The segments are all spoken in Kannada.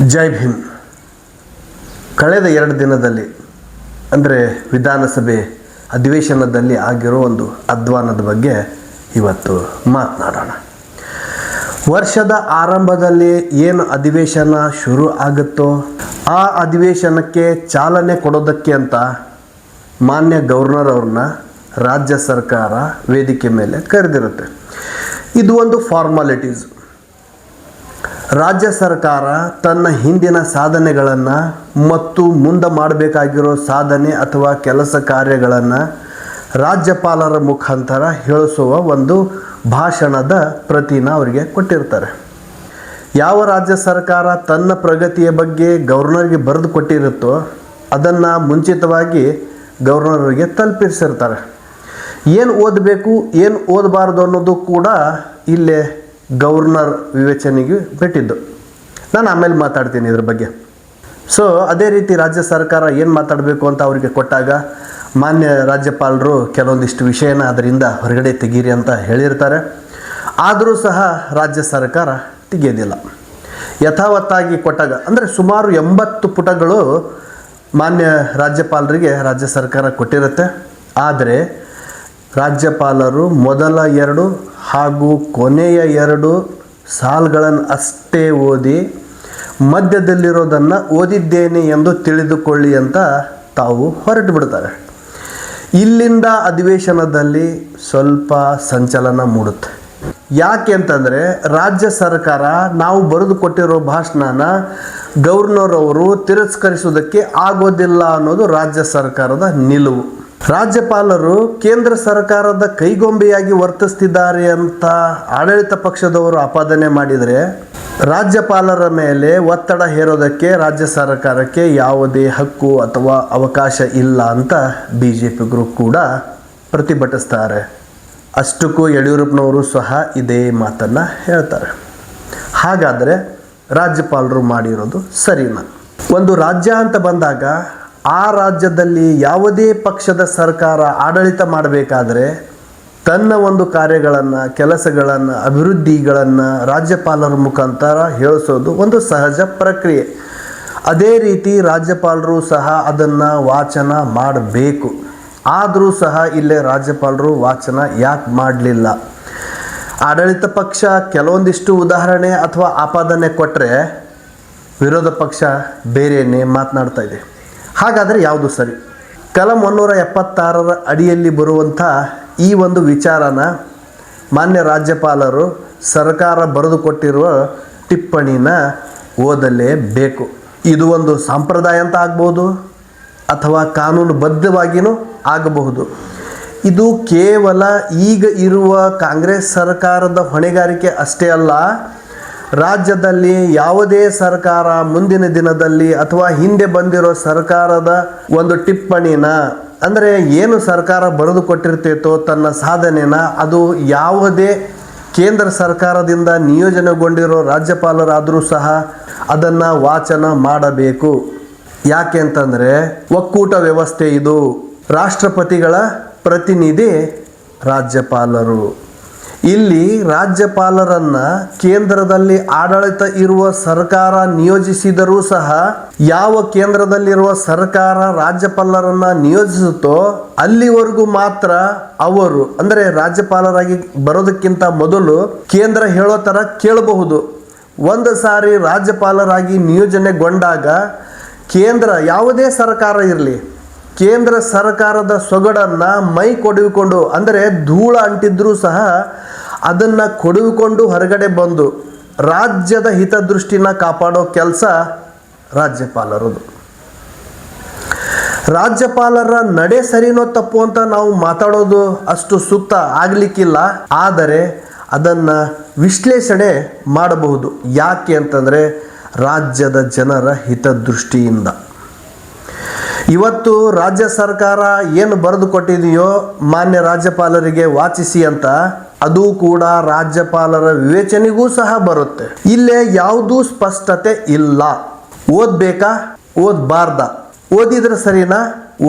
ಜೈ ಭೀಮ್. ಕಳೆದ 2 ದಿನದಲ್ಲಿ ಅಂದರೆ ವಿಧಾನಸಭೆ ಅಧಿವೇಶನದಲ್ಲಿ ಆಗಿರೋ ಒಂದು ಅಧ್ವಾನದ ಬಗ್ಗೆ ಇವತ್ತು ಮಾತನಾಡೋಣ. ವರ್ಷದ ಆರಂಭದಲ್ಲಿ ಏನು ಅಧಿವೇಶನ ಶುರು ಆಗುತ್ತೋ ಆ ಅಧಿವೇಶನಕ್ಕೆ ಚಾಲನೆ ಕೊಡೋದಕ್ಕೆ ಅಂತ ಮಾನ್ಯ ಗವರ್ನರ್ ಅವ್ರನ್ನ ರಾಜ್ಯ ಸರ್ಕಾರ ವೇದಿಕೆ ಮೇಲೆ ಕರೆದಿರುತ್ತೆ. ಇದು ಒಂದು ಫಾರ್ಮಾಲಿಟೀಸ್. ರಾಜ್ಯ ಸರ್ಕಾರ ತನ್ನ ಹಿಂದಿನ ಸಾಧನೆಗಳನ್ನು ಮತ್ತು ಮುಂದೆ ಮಾಡಬೇಕಾಗಿರೋ ಸಾಧನೆ ಅಥವಾ ಕೆಲಸ ಕಾರ್ಯಗಳನ್ನು ರಾಜ್ಯಪಾಲರ ಮುಖಾಂತರ ಹೇಳಿಸುವ ಒಂದು ಭಾಷಣದ ಪ್ರತಿನ ಅವರಿಗೆ ಕೊಟ್ಟಿರ್ತಾರೆ. ಯಾವ ರಾಜ್ಯ ಸರ್ಕಾರ ತನ್ನ ಪ್ರಗತಿಯ ಬಗ್ಗೆ ಗವರ್ನರ್ಗೆ ಬರೆದು ಕೊಟ್ಟಿರುತ್ತೋ ಅದನ್ನು ಮುಂಚಿತವಾಗಿ ಗವರ್ನರ್ಗೆ ತಲುಪಿಸಿರ್ತಾರೆ. ಏನು ಓದಬೇಕು ಏನು ಓದಬಾರ್ದು ಅನ್ನೋದು ಕೂಡ ಇಲ್ಲೇ ಗವರ್ನರ್ ವಿವೇಚನೆಗೆ ಬಿಟ್ಟಿದ್ದು. ನಾನು ಆಮೇಲೆ ಮಾತಾಡ್ತೀನಿ ಇದ್ರ ಬಗ್ಗೆ. ಸೊ ಅದೇ ರೀತಿ ರಾಜ್ಯ ಸರ್ಕಾರ ಏನು ಮಾತಾಡಬೇಕು ಅಂತ ಅವರಿಗೆ ಕೊಟ್ಟಾಗ ಮಾನ್ಯ ರಾಜ್ಯಪಾಲರು ಕೆಲವೊಂದಿಷ್ಟು ವಿಷಯನ ಅದರಿಂದ ಹೊರಗಡೆ ತೆಗೀರಿ ಅಂತ ಹೇಳಿರ್ತಾರೆ. ಆದರೂ ಸಹ ರಾಜ್ಯ ಸರ್ಕಾರ ತೆಗೆಯೋದಿಲ್ಲ. ಯಥಾವತ್ತಾಗಿ ಕೊಟ್ಟಾಗ ಅಂದರೆ ಸುಮಾರು 80 ಪುಟಗಳು ಮಾನ್ಯ ರಾಜ್ಯಪಾಲರಿಗೆ ರಾಜ್ಯ ಸರ್ಕಾರ ಕೊಟ್ಟಿರುತ್ತೆ. ಆದರೆ ರಾಜ್ಯಪಾಲರು ಮೊದಲ 2 ಹಾಗೂ ಕೊನೆಯ 2 ಸಾಲುಗಳನ್ನು ಅಷ್ಟೇ ಓದಿ ಮಧ್ಯದಲ್ಲಿರೋದನ್ನು ಓದಿದ್ದೇನೆ ಎಂದು ತಿಳಿದುಕೊಳ್ಳಿ ಅಂತ ತಾವು ಹೊರಟು ಬಿಡ್ತಾರೆ. ಇಲ್ಲಿಂದ ಅಧಿವೇಶನದಲ್ಲಿ ಸ್ವಲ್ಪ ಸಂಚಲನ ಮೂಡುತ್ತೆ. ಯಾಕೆ ಅಂತಂದರೆ ರಾಜ್ಯ ಸರ್ಕಾರ ನಾವು ಬರೆದು ಕೊಟ್ಟಿರೋ ಭಾಷಣನ ಗವರ್ನರ್ ಅವರು ತಿರಸ್ಕರಿಸೋದಕ್ಕೆ ಆಗೋದಿಲ್ಲ ಅನ್ನೋದು ರಾಜ್ಯ ಸರ್ಕಾರದ ನಿಲುವು. ರಾಜ್ಯಪಾಲರು ಕೇಂದ್ರ ಸರ್ಕಾರದ ಕೈಗೊಂಬೆಯಾಗಿ ವರ್ತಿಸ್ತಿದ್ದಾರೆ ಅಂತ ಆಡಳಿತ ಪಕ್ಷದವರು ಆಪಾದನೆ ಮಾಡಿದರೆ ರಾಜ್ಯಪಾಲರ ಮೇಲೆ ಒತ್ತಡ ಹೇರೋದಕ್ಕೆ ರಾಜ್ಯ ಸರ್ಕಾರಕ್ಕೆ ಯಾವುದೇ ಹಕ್ಕು ಅಥವಾ ಅವಕಾಶ ಇಲ್ಲ ಅಂತ BJPಗರು ಕೂಡ ಪ್ರತಿಭಟಿಸ್ತಾರೆ. ಅಷ್ಟಕ್ಕೂ ಯಡಿಯೂರಪ್ಪನವರು ಸಹ ಇದೇ ಮಾತನ್ನು ಹೇಳ್ತಾರೆ. ಹಾಗಾದರೆ ರಾಜ್ಯಪಾಲರು ಮಾಡಿರೋದು ಸರಿನಾ? ಒಂದು ರಾಜ್ಯ ಅಂತ ಬಂದಾಗ ಆ ರಾಜ್ಯದಲ್ಲಿ ಯಾವುದೇ ಪಕ್ಷದ ಸರ್ಕಾರ ಆಡಳಿತ ಮಾಡಬೇಕಾದ್ರೆ ತನ್ನ ಒಂದು ಕಾರ್ಯಗಳನ್ನು ಕೆಲಸಗಳನ್ನು ಅಭಿವೃದ್ಧಿಗಳನ್ನು ರಾಜ್ಯಪಾಲರ ಮುಖಾಂತರ ಹೇಳಿಸೋದು ಒಂದು ಸಹಜ ಪ್ರಕ್ರಿಯೆ. ಅದೇ ರೀತಿ ರಾಜ್ಯಪಾಲರು ಸಹ ಅದನ್ನು ವಾಚನ ಮಾಡಬೇಕು. ಆದರೂ ಸಹ ಇಲ್ಲೇ ರಾಜ್ಯಪಾಲರು ವಾಚನ ಯಾಕೆ ಮಾಡಲಿಲ್ಲ? ಆಡಳಿತ ಪಕ್ಷ ಕೆಲವೊಂದಿಷ್ಟು ಉದಾಹರಣೆ ಅಥವಾ ಆಪಾದನೆ ಕೊಟ್ಟರೆ ವಿರೋಧ ಪಕ್ಷ ಬೇರೆಯೇ ಮಾತನಾಡ್ತಾ ಇದೆ. ಹಾಗಾದರೆ ಯಾವುದು ಸರಿ? ಕಲಂ 176 ಅಡಿಯಲ್ಲಿ ಬರುವಂಥ ಈ ಒಂದು ವಿಚಾರನ ಮಾನ್ಯ ರಾಜ್ಯಪಾಲರು ಸರ್ಕಾರ ಬರೆದುಕೊಟ್ಟಿರುವ ಟಿಪ್ಪಣಿನ ಓದಲೇಬೇಕು. ಇದು ಒಂದು ಸಂಪ್ರದಾಯ ಅಂತ ಆಗ್ಬೋದು ಅಥವಾ ಕಾನೂನುಬದ್ಧವಾಗಿಯೂ ಆಗಬಹುದು. ಇದು ಕೇವಲ ಈಗ ಇರುವ ಕಾಂಗ್ರೆಸ್ ಸರ್ಕಾರದ ಹೊಣೆಗಾರಿಕೆ ಅಷ್ಟೇ ಅಲ್ಲ. ರಾಜ್ಯದಲ್ಲಿ ಯಾವುದೇ ಸರ್ಕಾರ ಮುಂದಿನ ದಿನದಲ್ಲಿ ಅಥವಾ ಹಿಂದೆ ಬಂದಿರೋ ಸರ್ಕಾರದ ಒಂದು ಟಿಪ್ಪಣಿನ ಅಂದರೆ ಏನು ಸರ್ಕಾರ ಬರೆದು ಕೊಟ್ಟಿರ್ತೈತೋ ತನ್ನ ಸಾಧನೆನ ಅದು ಯಾವುದೇ ಕೇಂದ್ರ ಸರ್ಕಾರದಿಂದ ನಿಯೋಜನೆಗೊಂಡಿರೋ ರಾಜ್ಯಪಾಲರಾದರೂ ಸಹ ಅದನ್ನು ವಾಚನ ಮಾಡಬೇಕು. ಯಾಕೆ ಅಂತಂದರೆ ಒಕ್ಕೂಟ ವ್ಯವಸ್ಥೆ ಇದು. ರಾಷ್ಟ್ರಪತಿಗಳ ಪ್ರತಿನಿಧಿ ರಾಜ್ಯಪಾಲರು. ಇಲ್ಲಿ ರಾಜ್ಯಪಾಲರನ್ನು ಕೇಂದ್ರದಲ್ಲಿ ಆಡಳಿತ ಇರುವ ಸರ್ಕಾರ ನಿಯೋಜಿಸಿದರೂ ಸಹ ಯಾವ ಕೇಂದ್ರದಲ್ಲಿರುವ ಸರ್ಕಾರ ರಾಜ್ಯಪಾಲರನ್ನು ನಿಯೋಜಿಸುತ್ತೋ ಅಲ್ಲಿವರೆಗೂ ಮಾತ್ರ ಅವರು ಅಂದರೆ ರಾಜ್ಯಪಾಲರಾಗಿ ಬರೋದಕ್ಕಿಂತ ಮೊದಲು ಕೇಂದ್ರ ಹೇಳೋ ಥರ ಕೇಳಬಹುದು. ಒಂದು ಸಾರಿ ರಾಜ್ಯಪಾಲರಾಗಿ ನಿಯೋಜನೆಗೊಂಡಾಗ ಕೇಂದ್ರ ಯಾವುದೇ ಸರ್ಕಾರ ಇರಲಿ ಕೇಂದ್ರ ಸರ್ಕಾರದ ಸೊಗಡನ್ನು ಮೈ ಕೊಡುವಿಕೊಂಡು ಅಂದರೆ ಧೂಳ ಅಂಟಿದ್ರೂ ಸಹ ಅದನ್ನು ಕೊಡುವಿಕೊಂಡು ಹೊರಗಡೆ ಬಂದು ರಾಜ್ಯದ ಹಿತದೃಷ್ಟಿನ ಕಾಪಾಡೋ ಕೆಲಸ ರಾಜ್ಯಪಾಲರದು. ರಾಜ್ಯಪಾಲರ ನಡೆ ಸರಿನೋ ತಪ್ಪು ಅಂತ ನಾವು ಮಾತಾಡೋದು ಅಷ್ಟು ಸೂಕ್ತ ಆಗಲಿಕ್ಕಿಲ್ಲ. ಆದರೆ ಅದನ್ನು ವಿಶ್ಲೇಷಣೆ ಮಾಡಬಹುದು. ಯಾಕೆ ಅಂತಂದರೆ ರಾಜ್ಯದ ಜನರ ಹಿತದೃಷ್ಟಿಯಿಂದ. ಇವತ್ತು ರಾಜ್ಯ ಸರ್ಕಾರ ಏನು ಬರೆದು ಕೊಟ್ಟಿದೆಯೋ ಮಾನ್ಯ ರಾಜ್ಯಪಾಲರಿಗೆ ವಾಚಿಸಿ ಅಂತ ಅದು ಕೂಡ ರಾಜ್ಯಪಾಲರ ವಿವೇಚನೆಗೂ ಸಹ ಬರುತ್ತೆ. ಇಲ್ಲೇ ಯಾವುದೂ ಸ್ಪಷ್ಟತೆ ಇಲ್ಲ. ಓದಬೇಕಾ ಓದಬಾರ್ದ? ಓದಿದ್ರೆ ಸರಿನಾ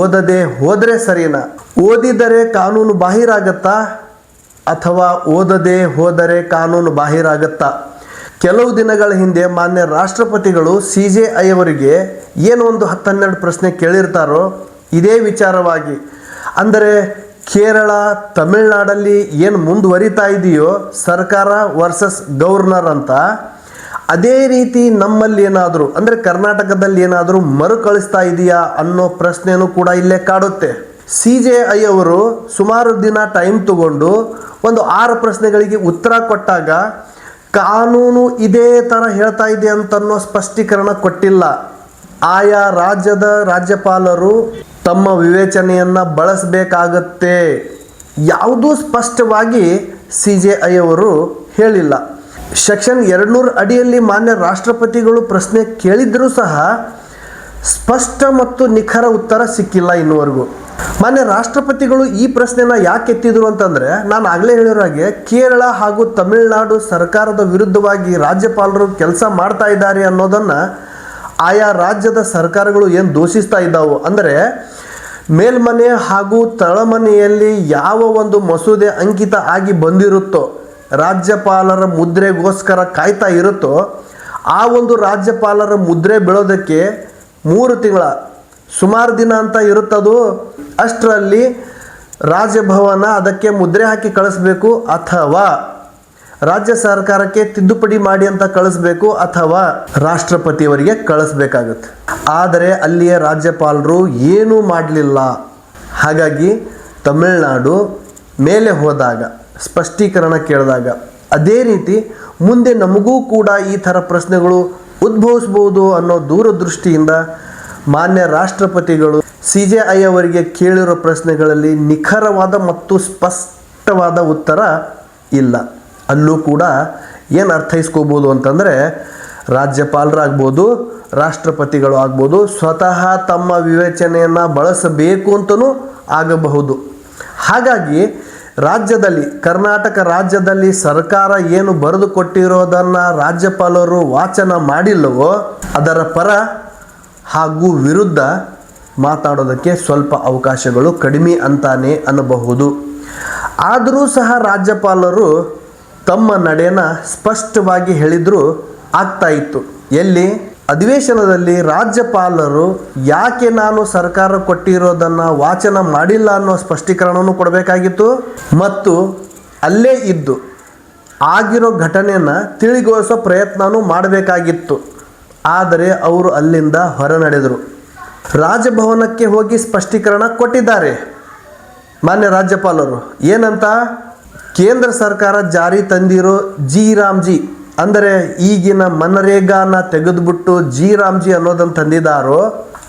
ಓದದೆ ಹೋದರೆ ಸರಿನಾ? ಓದಿದರೆ ಕಾನೂನು ಬಾಹಿರಾಗತ್ತಾ ಅಥವಾ ಓದದೆ ಹೋದರೆ ಕಾನೂನು ಬಾಹಿರಾಗತ್ತಾ? ಕೆಲವು ದಿನಗಳ ಹಿಂದೆ ಮಾನ್ಯ ರಾಷ್ಟ್ರಪತಿಗಳು CJI ಅವರಿಗೆ ಏನು ಒಂದು 10-12 ಪ್ರಶ್ನೆ ಕೇಳಿರ್ತಾರೋ ಇದೇ ವಿಚಾರವಾಗಿ. ಅಂದರೆ ಕೇರಳ ತಮಿಳುನಾಡಲ್ಲಿ ಏನು ಮುಂದುವರಿತಾ ಇದೆಯೋ ಸರ್ಕಾರ ವರ್ಸಸ್ ಗವರ್ನರ್ ಅಂತ, ಅದೇ ರೀತಿ ನಮ್ಮಲ್ಲಿ ಏನಾದರೂ ಅಂದರೆ ಕರ್ನಾಟಕದಲ್ಲಿ ಏನಾದರೂ ಮರುಕಳಿಸ್ತಾ ಇದೆಯಾ ಅನ್ನೋ ಪ್ರಶ್ನೆನೂ ಕೂಡ ಇಲ್ಲೇ ಕಾಡುತ್ತೆ. CJI ಅವರು ಸುಮಾರು ದಿನ ಟೈಮ್ ತಗೊಂಡು ಒಂದು 6 ಪ್ರಶ್ನೆಗಳಿಗೆ ಉತ್ತರ ಕೊಟ್ಟಾಗ ಕಾನೂನು ಇದೇ ಥರ ಹೇಳ್ತಾ ಇದೆ ಅಂತನ್ನೋ ಸ್ಪಷ್ಟೀಕರಣ ಕೊಟ್ಟಿಲ್ಲ. ಆಯಾ ರಾಜ್ಯದ ರಾಜ್ಯಪಾಲರು ತಮ್ಮ ವಿವೇಚನೆಯನ್ನು ಬಳಸಬೇಕಾಗತ್ತೆ, ಯಾವುದೂ ಸ್ಪಷ್ಟವಾಗಿ CJI ಅವರು ಹೇಳಿಲ್ಲ. ಸೆಕ್ಷನ್ 200 ಅಡಿಯಲ್ಲಿ ಮಾನ್ಯ ರಾಷ್ಟ್ರಪತಿಗಳು ಪ್ರಶ್ನೆ ಕೇಳಿದರೂ ಸಹ ಸ್ಪಷ್ಟ ಮತ್ತು ನಿಖರ ಉತ್ತರ ಸಿಕ್ಕಿಲ್ಲ ಇನ್ನುವರೆಗೂ. ಮಾನ್ಯ ರಾಷ್ಟ್ರಪತಿಗಳು ಈ ಪ್ರಶ್ನೆನ ಯಾಕೆ ಎತ್ತಿದ್ರು ಅಂತಂದರೆ, ನಾನು ಆಗಲೇ ಹೇಳಿರೋ ಹಾಗೆ ಕೇರಳ ಹಾಗೂ ತಮಿಳುನಾಡು ಸರ್ಕಾರದ ವಿರುದ್ಧವಾಗಿ ರಾಜ್ಯಪಾಲರು ಕೆಲಸ ಮಾಡ್ತಾ ಇದ್ದಾರೆ ಅನ್ನೋದನ್ನು ಆಯಾ ರಾಜ್ಯದ ಸರ್ಕಾರಗಳು ಏನು ದೂಷಿಸ್ತಾ ಇದ್ದಾವೆ. ಅಂದರೆ ಮೇಲ್ಮನೆ ಹಾಗೂ ತಳಮನೆಯಲ್ಲಿ ಯಾವ ಒಂದು ಮಸೂದೆ ಅಂಕಿತ ಆಗಿ ಬಂದಿರುತ್ತೋ, ರಾಜ್ಯಪಾಲರ ಮುದ್ರೆಗೋಸ್ಕರ ಕಾಯ್ತಾ ಇರುತ್ತೋ, ಆ ಒಂದು ರಾಜ್ಯಪಾಲರ ಮುದ್ರೆ ಬೀಳೋದಕ್ಕೆ 3 ತಿಂಗಳ ಸುಮಾರು ದಿನ ಅಂತ ಇರುತ್ತದು. ಅಷ್ಟರಲ್ಲಿ ರಾಜಭವನ ಅದಕ್ಕೆ ಮುದ್ರೆ ಹಾಕಿ ಕಳಿಸ್ಬೇಕು, ಅಥವಾ ರಾಜ್ಯ ಸರ್ಕಾರಕ್ಕೆ ತಿದ್ದುಪಡಿ ಮಾಡಿ ಅಂತ ಕಳಿಸ್ಬೇಕು, ಅಥವಾ ರಾಷ್ಟ್ರಪತಿಯವರಿಗೆ ಕಳಿಸ್ಬೇಕಾಗುತ್ತೆ. ಆದರೆ ಅಲ್ಲಿಯ ರಾಜ್ಯಪಾಲರು ಏನೂ ಮಾಡಲಿಲ್ಲ. ಹಾಗಾಗಿ ತಮಿಳುನಾಡು ಮೇಲೆ ಹೋದಾಗ ಸ್ಪಷ್ಟೀಕರಣ ಕೇಳಿದಾಗ ಅದೇ ರೀತಿ ಮುಂದೆ ನಮಗೂ ಕೂಡ ಈ ಥರ ಪ್ರಶ್ನೆಗಳು ಉದ್ಭವಿಸ್ಬೋದು ಅನ್ನೋ ದೂರದೃಷ್ಟಿಯಿಂದ ಮಾನ್ಯ ರಾಷ್ಟ್ರಪತಿಗಳು CJI ಅವರಿಗೆ ಕೇಳಿರೋ ಪ್ರಶ್ನೆಗಳಲ್ಲಿ ನಿಖರವಾದ ಮತ್ತು ಸ್ಪಷ್ಟವಾದ ಉತ್ತರ ಇಲ್ಲ. ಅಲ್ಲೂ ಕೂಡ ಏನು ಅರ್ಥೈಸ್ಕೋಬೋದು ಅಂತಂದರೆ, ರಾಜ್ಯಪಾಲರಾಗ್ಬೋದು, ರಾಷ್ಟ್ರಪತಿಗಳು ಆಗ್ಬೋದು, ಸ್ವತಃ ತಮ್ಮ ವಿವೇಚನೆಯನ್ನು ಬಳಸಬೇಕು ಅಂತಲೂ ಆಗಬಹುದು. ಹಾಗಾಗಿ ರಾಜ್ಯದಲ್ಲಿ, ಕರ್ನಾಟಕ ರಾಜ್ಯದಲ್ಲಿ ಸರ್ಕಾರ ಏನು ಬರೆದು ಕೊಟ್ಟಿರೋದನ್ನು ರಾಜ್ಯಪಾಲರು ವಾಚನ ಮಾಡಿಲ್ಲವೋ ಅದರ ಪರ ಹಾಗೂ ವಿರುದ್ಧ ಮಾತಾಡೋದಕ್ಕೆ ಸ್ವಲ್ಪ ಅವಕಾಶಗಳು ಕಡಿಮೆ ಅಂತಾನೆ ಅನ್ನಬಹುದು. ಆದರೂ ಸಹ ರಾಜ್ಯಪಾಲರು ತಮ್ಮ ನಡೆಯನ್ನು ಸ್ಪಷ್ಟವಾಗಿ ಹೇಳಿದರೂ ಆಗ್ತಾ ಇತ್ತು. ಎಲ್ಲಿ ಅಧಿವೇಶನದಲ್ಲಿ ರಾಜ್ಯಪಾಲರು ಯಾಕೆ ನಾನು ಸರ್ಕಾರ ಕೊಟ್ಟಿರೋದನ್ನು ವಾಚನ ಮಾಡಿಲ್ಲ ಅನ್ನೋ ಸ್ಪಷ್ಟೀಕರಣವನ್ನು ಕೊಡಬೇಕಾಗಿತ್ತು, ಮತ್ತು ಅಲ್ಲೇ ಇದ್ದು ಆಗಿರೋ ಘಟನೆಯನ್ನು ತಿಳಿಗೊಳಿಸೋ ಪ್ರಯತ್ನವೂ ಮಾಡಬೇಕಾಗಿತ್ತು. ಆದರೆ ಅವರು ಅಲ್ಲಿಂದ ಹೊರ ನಡೆದರು. ರಾಜಭವನಕ್ಕೆ ಹೋಗಿ ಸ್ಪಷ್ಟೀಕರಣ ಕೊಟ್ಟಿದ್ದಾರೆ ಮಾನ್ಯ ರಾಜ್ಯಪಾಲರು. ಏನಂತ? ಕೇಂದ್ರ ಸರ್ಕಾರ ಜಾರಿ ತಂದಿರೋ G-Ramji, ಅಂದರೆ ಈಗಿನ ಮನರೇಗಾನ ತೆಗೆದುಬಿಟ್ಟು G-Ramji ಅನ್ನೋದನ್ನು ತಂದಿದ್ದಾರೋ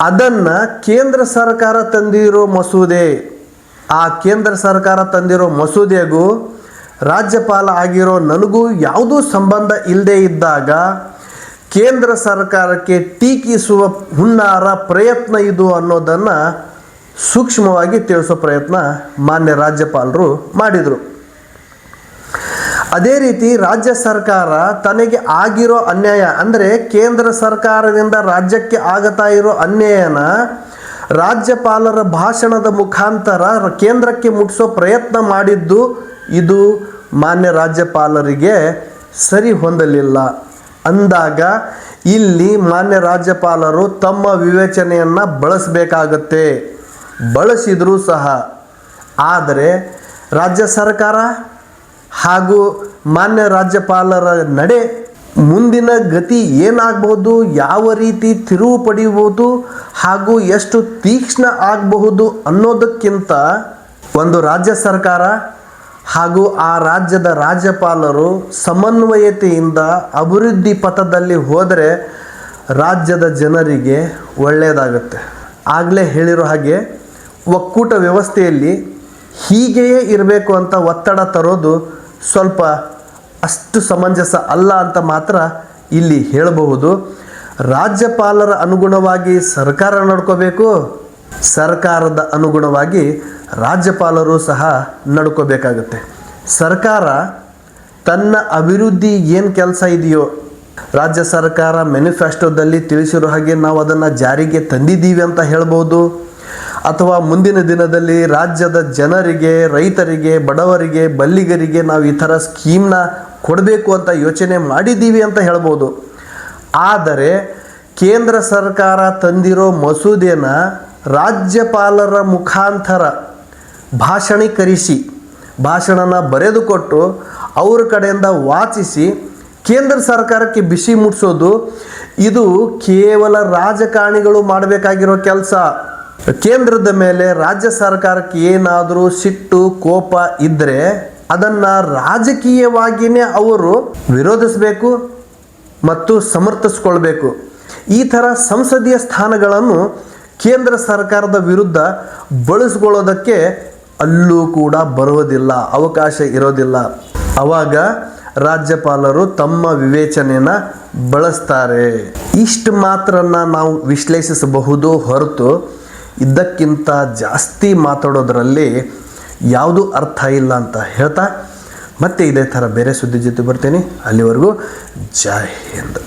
ಅದನ್ನು ಕೇಂದ್ರ ಸರ್ಕಾರ ತಂದಿರೋ ಮಸೂದೆ, ಆ ಕೇಂದ್ರ ಸರ್ಕಾರ ತಂದಿರೋ ಮಸೂದೆಗೂ ರಾಜ್ಯಪಾಲ ಆಗಿರೋ ನನಗೂ ಯಾವುದೂ ಸಂಬಂಧ ಇಲ್ಲದೆ ಇದ್ದಾಗ ಕೇಂದ್ರ ಸರ್ಕಾರಕ್ಕೆ ಟೀಕಿಸುವ ಹುನ್ನಾರ ಪ್ರಯತ್ನ ಇದು ಅನ್ನೋದನ್ನು ಸೂಕ್ಷ್ಮವಾಗಿ ತಿಳಿಸೋ ಪ್ರಯತ್ನ ಮಾನ್ಯ ರಾಜ್ಯಪಾಲರು ಮಾಡಿದರು. ಅದೇ ರೀತಿ ರಾಜ್ಯ ಸರ್ಕಾರ ತನಗೆ ಆಗಿರೋ ಅನ್ಯಾಯ, ಅಂದರೆ ಕೇಂದ್ರ ಸರ್ಕಾರದಿಂದ ರಾಜ್ಯಕ್ಕೆ ಆಗತಾ ಇರೋ ಅನ್ಯಾಯನ ರಾಜ್ಯಪಾಲರ ಭಾಷಣದ ಮುಖಾಂತರ ಕೇಂದ್ರಕ್ಕೆ ಮುಟ್ಟಿಸೋ ಪ್ರಯತ್ನ ಮಾಡಿದ್ದು ಇದು ಮಾನ್ಯ ರಾಜ್ಯಪಾಲರಿಗೆ ಸರಿ ಹೊಂದಲಿಲ್ಲ. ಅಂದಾಗ ಇಲ್ಲಿ ಮಾನ್ಯ ರಾಜ್ಯಪಾಲರು ತಮ್ಮ ವಿವೇಚನೆಯನ್ನು ಬಳಸಬೇಕಾಗತ್ತೆ. ಬಳಸಿದರೂ ಸಹ ಆದರೆ ರಾಜ್ಯ ಸರ್ಕಾರ ಹಾಗೂ ಮಾನ್ಯ ರಾಜ್ಯಪಾಲರ ನಡೆ ಮುಂದಿನ ಗತಿ ಏನಾಗಬಹುದು, ಯಾವ ರೀತಿ ತಿರುವು ಪಡೆಯಬಹುದು ಹಾಗೂ ಎಷ್ಟು ತೀಕ್ಷ್ಣ ಆಗಬಹುದು ಅನ್ನೋದಕ್ಕಿಂತ ಒಂದು ರಾಜ್ಯ ಸರ್ಕಾರ ಹಾಗೂ ಆ ರಾಜ್ಯದ ರಾಜ್ಯಪಾಲರು ಸಮನ್ವಯತೆಯಿಂದ ಅಭಿವೃದ್ಧಿ ಪಥದಲ್ಲಿ ಹೋದರೆ ರಾಜ್ಯದ ಜನರಿಗೆ ಒಳ್ಳೆಯದಾಗುತ್ತೆ. ಆಗಲೇ ಹೇಳಿರೋ ಹಾಗೆ ಒಕ್ಕೂಟ ವ್ಯವಸ್ಥೆಯಲ್ಲಿ ಹೀಗೆಯೇ ಇರಬೇಕು ಅಂತ ಒತ್ತಡ ತರೋದು ಸ್ವಲ್ಪ ಅಷ್ಟು ಸಮಂಜಸ ಅಲ್ಲ ಅಂತ ಮಾತ್ರ ಇಲ್ಲಿ ಹೇಳಬಹುದು. ರಾಜ್ಯಪಾಲರ ಅನುಗುಣವಾಗಿ ಸರ್ಕಾರ ನಡ್ಕೋಬೇಕು, ಸರ್ಕಾರದ ಅನುಗುಣವಾಗಿ ರಾಜ್ಯಪಾಲರು ಸಹ ನಡ್ಕೋಬೇಕಾಗುತ್ತೆ. ಸರ್ಕಾರ ತನ್ನ ಅಭಿವೃದ್ಧಿ ಏನು ಕೆಲಸ ಇದೆಯೋ ರಾಜ್ಯ ಸರ್ಕಾರ ಮ್ಯಾನಿಫೆಸ್ಟೋದಲ್ಲಿ ತಿಳಿಸಿರೋ ಹಾಗೆ ನಾವು ಅದನ್ನು ಜಾರಿಗೆ ತಂದಿದ್ದೀವಿ ಅಂತ ಹೇಳ್ಬೋದು, ಅಥವಾ ಮುಂದಿನ ದಿನದಲ್ಲಿ ರಾಜ್ಯದ ಜನರಿಗೆ, ರೈತರಿಗೆ, ಬಡವರಿಗೆ, ಬಲ್ಲಿಗರಿಗೆ ನಾವು ಈ ಥರ ಸ್ಕೀಮ್ನ ಕೊಡಬೇಕು ಅಂತ ಯೋಚನೆ ಮಾಡಿದ್ದೀವಿ ಅಂತ ಹೇಳ್ಬೋದು. ಆದರೆ ಕೇಂದ್ರ ಸರ್ಕಾರ ತಂದಿರೋ ಮಸೂದೆನ ರಾಜ್ಯಪಾಲರ ಮುಖಾಂತರ ಭಾಷಣೀಕರಿಸಿ ಭಾಷಣನ ಬರೆದುಕೊಟ್ಟು ಅವ್ರ ಕಡೆಯಿಂದ ವಾಚಿಸಿ ಕೇಂದ್ರ ಸರ್ಕಾರಕ್ಕೆ ಬಿಸಿ ಮುಟ್ಟಿಸೋದು ಇದು ಕೇವಲ ರಾಜಕಾರಣಿಗಳು ಮಾಡಬೇಕಾಗಿರೋ ಕೆಲಸ. ಕೇಂದ್ರದ ಮೇಲೆ ರಾಜ್ಯ ಸರ್ಕಾರಕ್ಕೆ ಏನಾದರೂ ಸಿಟ್ಟು ಕೋಪ ಇದ್ದರೆ ಅದನ್ನು ರಾಜಕೀಯವಾಗಿಯೇ ಅವರು ವಿರೋಧಿಸಬೇಕು ಮತ್ತು ಸಮರ್ಥಿಸ್ಕೊಳ್ಬೇಕು. ಈ ಥರ ಸಂಸದೀಯ ಸ್ಥಾನಗಳನ್ನು ಕೇಂದ್ರ ಸರ್ಕಾರದ ವಿರುದ್ಧ ಬಳಸ್ಕೊಳ್ಳೋದಕ್ಕೆ ಅಲ್ಲೂ ಕೂಡ ಬರುವುದಿಲ್ಲ, ಅವಕಾಶ ಇರೋದಿಲ್ಲ. ಆವಾಗ ರಾಜ್ಯಪಾಲರು ತಮ್ಮ ವಿವೇಚನೆಯನ್ನು ಬಳಸ್ತಾರೆ. ಇಷ್ಟು ಮಾತ್ರನ್ನ ನಾವು ವಿಶ್ಲೇಷಿಸಬಹುದು ಹೊರತು ಇದಕ್ಕಿಂತ ಜಾಸ್ತಿ ಮಾತಾಡೋದ್ರಲ್ಲಿ ಯಾವುದೂ ಅರ್ಥ ಇಲ್ಲ ಅಂತ ಹೇಳ್ತಾ ಮತ್ತೆ ಇದೇ ಥರ ಬೇರೆ ಸುದ್ದಿ ಜೊತೆ ಬರ್ತೀನಿ. ಅಲ್ಲಿವರೆಗೂ ಜೈ ಹಿಂದ್.